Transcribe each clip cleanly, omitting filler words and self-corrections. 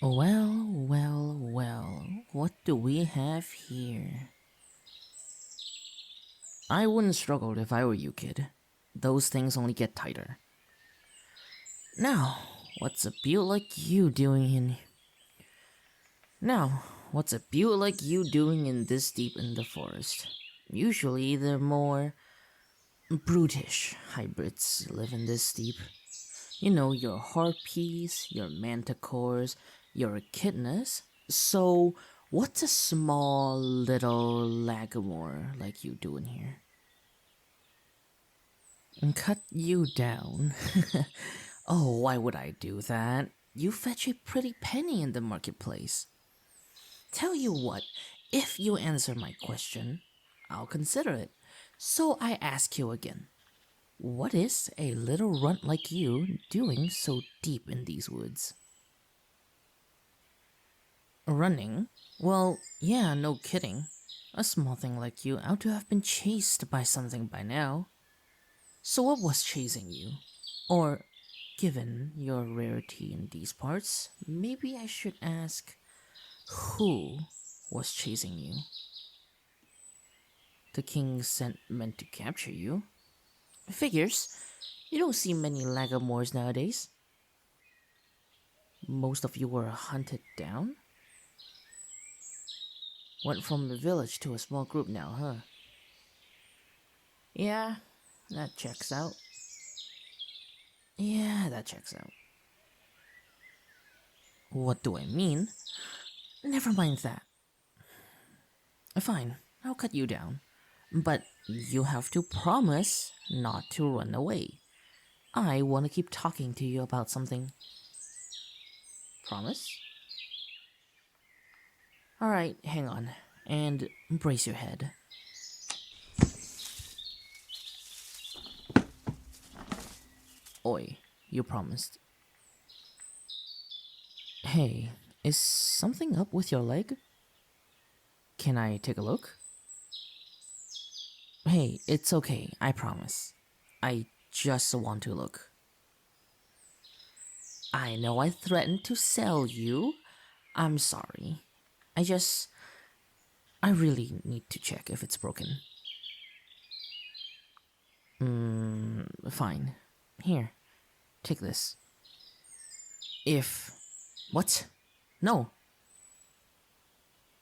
Well, what do we have here? I wouldn't struggle if I were you, kid. Those things only get tighter. Now, what's a beaut like you doing in... Now, what's a beaut like you doing in this deep in the forest? Usually, the more brutish hybrids live in this deep. You know, your harpies, your manticores, your echidnas. So, what's a small little lagomore like you doing here? And cut you down? Oh, why would I do that? You fetch a pretty penny in the marketplace. Tell you what, if you answer my question, I'll consider it. So I ask you again. What is a little runt like you doing so deep in these woods? Running? Well, yeah, no kidding. A small thing like you ought to have been chased by something by now. So what was chasing you? Or, given your rarity in these parts, maybe I should ask, who was chasing you? The king sent men to capture you? Figures. You don't see many lagomores nowadays. Most of you were hunted down? Went from a village to a small group now, huh? Yeah, that checks out. Yeah, that checks out. What do I mean? Never mind that. Fine, I'll cut you down. But you have to promise not to run away. I want to keep talking to you about something. Promise? Alright, hang on. And brace your head. Oi, you promised. Hey, is something up with your leg? Can I take a look? Hey, it's okay, I promise. I just want to look. I know I threatened to sell you. I'm sorry. I really need to check if it's broken. Fine. Here, take this. What? No.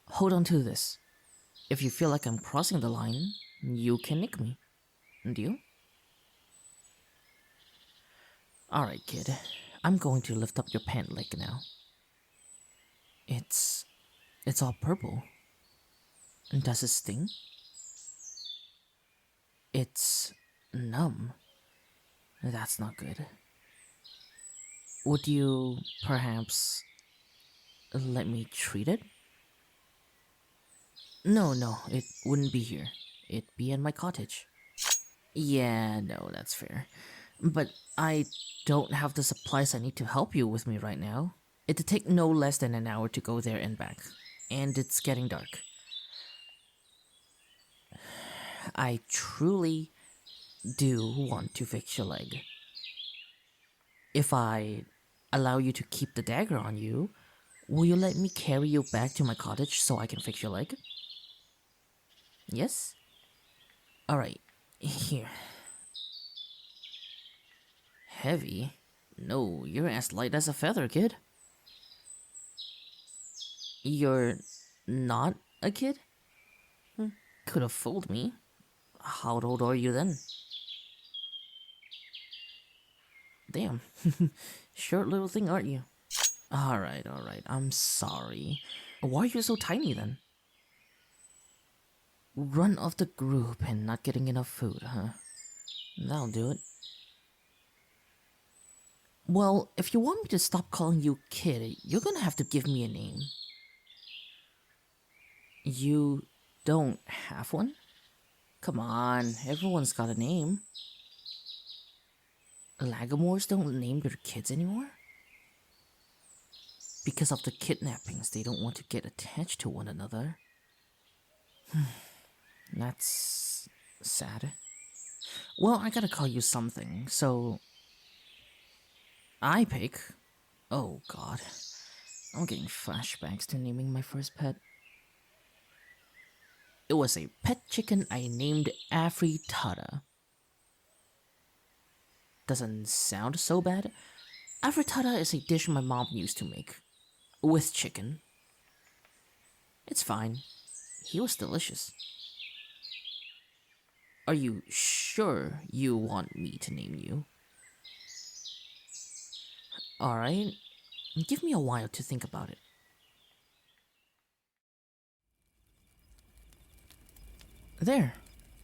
Hold on to this. If you feel like I'm crossing the line, you can nick me. Deal? Alright, kid. I'm going to lift up your pant leg now. It's all purple. Does it sting? It's numb. That's not good. Would you perhaps let me treat it? No, it wouldn't be here. It'd be in my cottage. Yeah, no, that's fair. But I don't have the supplies I need to help you with me right now. It'd take no less than an hour to go there and back. And it's getting dark. I truly do want to fix your leg. If I allow you to keep the dagger on you, will you let me carry you back to my cottage so I can fix your leg? Yes? Alright, here. Heavy? No, you're as light as a feather, kid. You're not a kid? Could have fooled me. How old are you then? Damn. Short little thing, aren't you? Alright, I'm sorry. Why are you so tiny then? Run off the group and not getting enough food, huh? That'll do it. Well, if you want me to stop calling you kid, you're gonna have to give me a name. You don't have one? Come on, everyone's got a name. Lagomores don't name their kids anymore? Because of the kidnappings, they don't want to get attached to one another. That's sad. Well, I gotta call you something, so... I pick... Oh god. I'm getting flashbacks to naming my first pet. It was a pet chicken I named Afritada. Doesn't sound so bad. Afritada is a dish my mom used to make. With chicken. It's fine. He was delicious. Are you sure you want me to name you? Alright, give me a while to think about it. There,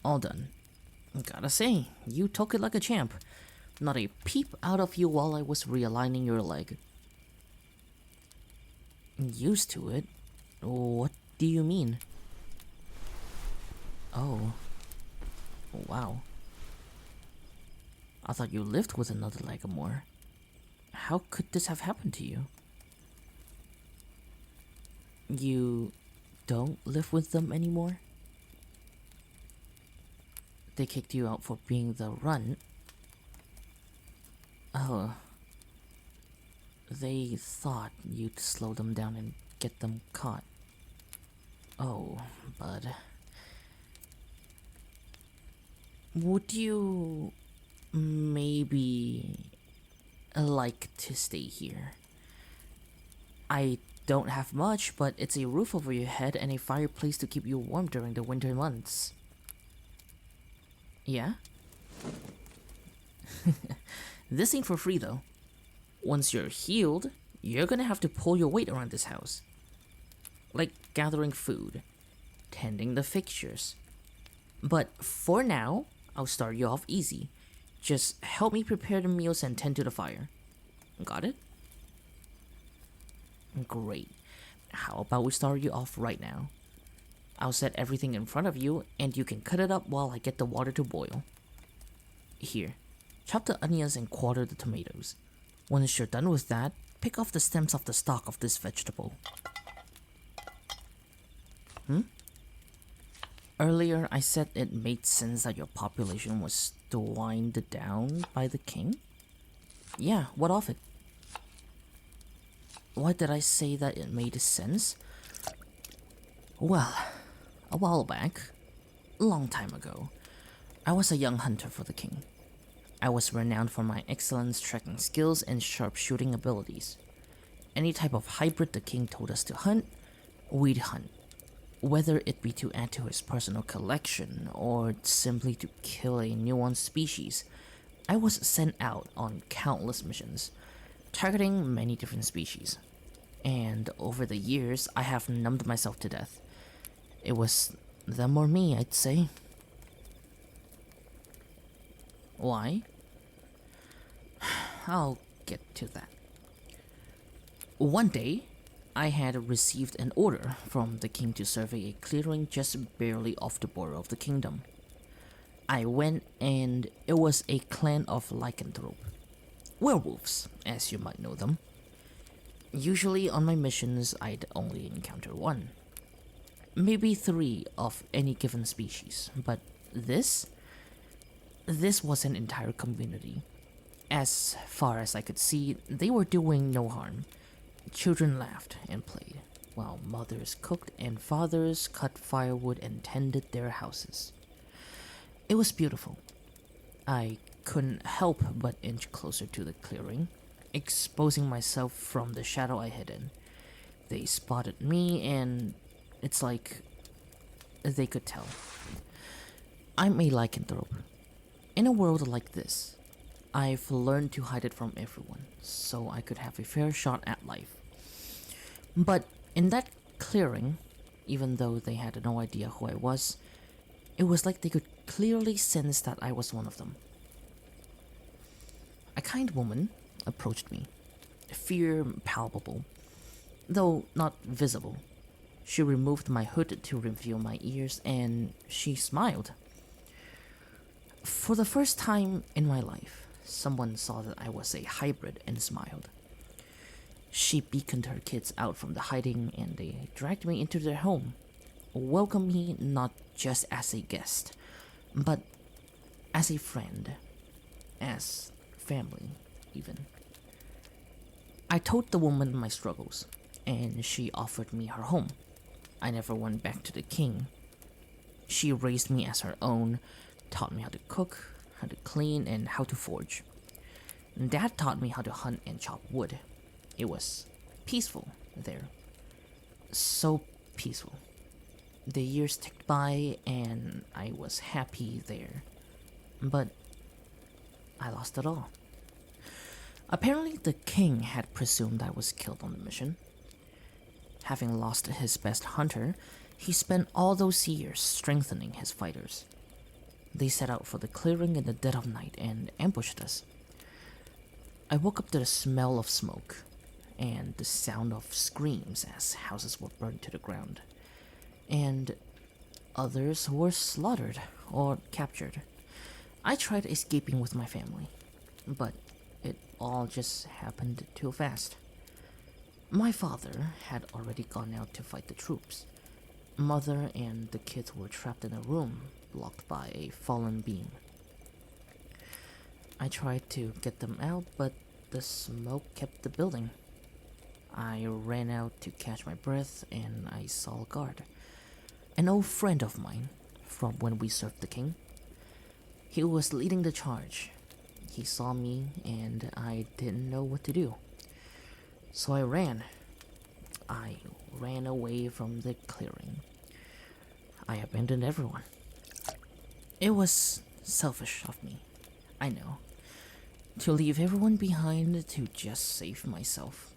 all done. Gotta say, you took it like a champ. Not a peep out of you while I was realigning your leg. Used to it? What do you mean? Oh. Wow. I thought you lived with another leg or more. How could this have happened to you? You don't live with them anymore? They kicked you out for being the runt? Oh. They thought you'd slow them down and get them caught. Oh, bud. Would you maybe like to stay here? I don't have much, but it's a roof over your head and a fireplace to keep you warm during the winter months. Yeah? This ain't for free though. Once you're healed, you're gonna have to pull your weight around this house. Like gathering food, tending the fixtures. But for now, I'll start you off easy. Just help me prepare the meals and tend to the fire. Got it? Great. How about we start you off right now? I'll set everything in front of you and you can cut it up while I get the water to boil. Here, chop the onions and quarter the tomatoes. Once you're done with that, pick off the stems of the stalk of this vegetable. Earlier, I said it made sense that your population was dwindled down by the king? Yeah, what of it? Why did I say that it made sense? Well, a while back, a long time ago, I was a young hunter for the king. I was renowned for my excellent tracking skills and sharpshooting abilities. Any type of hybrid the king told us to hunt, we'd hunt. Whether it be to add to his personal collection or simply to kill a nuanced species, I was sent out on countless missions, targeting many different species. And over the years, I have numbed myself to death. It was them or me, I'd say. Why? I'll get to that. One day, I had received an order from the king to survey a clearing just barely off the border of the kingdom. I went and it was a clan of lycanthrope. Werewolves, as you might know them. Usually on my missions, I'd only encounter one. Maybe 3 of any given species, but this was an entire community. As far as I could see, they were doing no harm. Children laughed and played, while mothers cooked and fathers cut firewood and tended their houses. It was beautiful. I couldn't help but inch closer to the clearing, exposing myself from the shadow I hid in. They spotted me and it's like they could tell. I'm a lycanthrope. In a world like this, I've learned to hide it from everyone, so I could have a fair shot at life. But in that clearing, even though they had no idea who I was, it was like they could clearly sense that I was one of them. A kind woman approached me, fear palpable, though not visible. She removed my hood to reveal my ears and she smiled. For the first time in my life, someone saw that I was a hybrid and smiled. She beaconed her kids out from the hiding and they dragged me into their home, welcomed me not just as a guest, but as a friend, as family even. I told the woman my struggles, and she offered me her home. I never went back to the king. She raised me as her own, taught me how to cook, how to clean, and how to forge. Dad taught me how to hunt and chop wood. It was peaceful there. So peaceful. The years ticked by and I was happy there. But I lost it all. Apparently the king had presumed I was killed on the mission. Having lost his best hunter, he spent all those years strengthening his fighters. They set out for the clearing in the dead of night and ambushed us. I woke up to the smell of smoke and the sound of screams as houses were burned to the ground, and others were slaughtered or captured. I tried escaping with my family, but it all just happened too fast. My father had already gone out to fight the troops. Mother and the kids were trapped in a room blocked by a fallen beam. I tried to get them out, but the smoke kept the building. I ran out to catch my breath and I saw a guard, an old friend of mine from when we served the king. He was leading the charge. He saw me and I didn't know what to do. So I ran. I ran away from the clearing. I abandoned everyone. It was selfish of me, I know, to leave everyone behind to just save myself.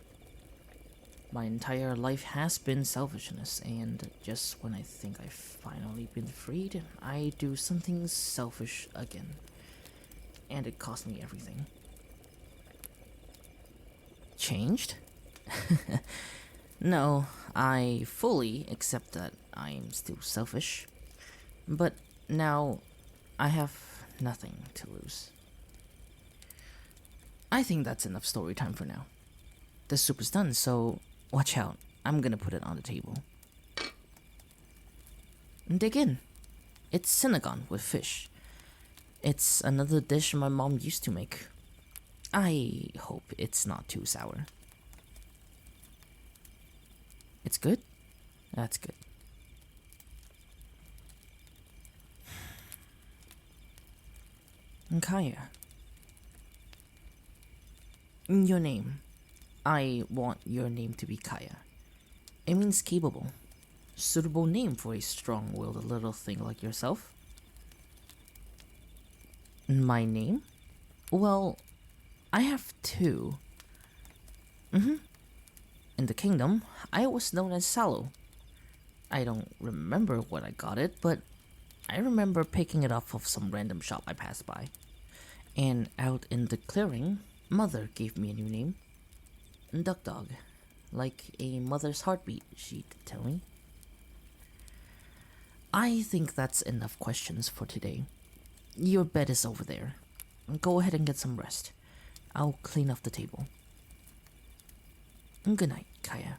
My entire life has been selfishness, and just when I think I've finally been freed, I do something selfish again. And it cost me everything. Changed? No, I fully accept that I'm still selfish. But now, I have nothing to lose. I think that's enough story time for now. The soup is done, so watch out. I'm gonna put it on the table. Dig in. It's sinagon with fish. It's another dish my mom used to make. I hope it's not too sour. It's good? That's good. Kaya. Your name. I want your name to be Kaya. It means capable. Suitable name for a strong-willed little thing like yourself. My name? Well, I have two. In the kingdom, I was known as Salo. I don't remember what I got it, but I remember picking it off of some random shop I passed by. And out in the clearing, Mother gave me a new name. Duck Dog. Like a mother's heartbeat, she'd tell me. I think that's enough questions for today. Your bed is over there. Go ahead and get some rest. I'll clean up the table. Good night, Kaya.